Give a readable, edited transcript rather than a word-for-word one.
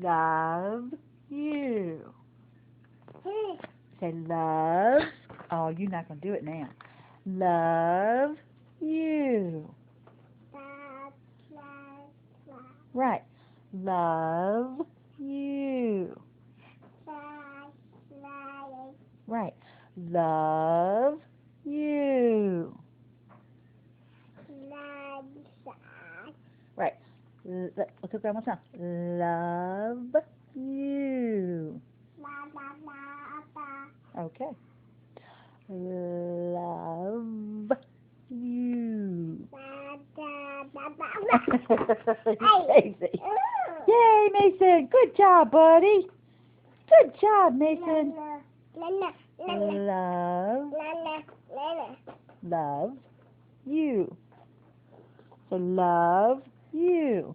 Love you. Say love. Oh, you're not going to do it now. Love you. Right. Love you. Right. Love you. Right. Let's go one more time. Love you. Okay. Love you. Mason. Yay, Mason. Good job, buddy. Good job, Mason. Love you. So love you.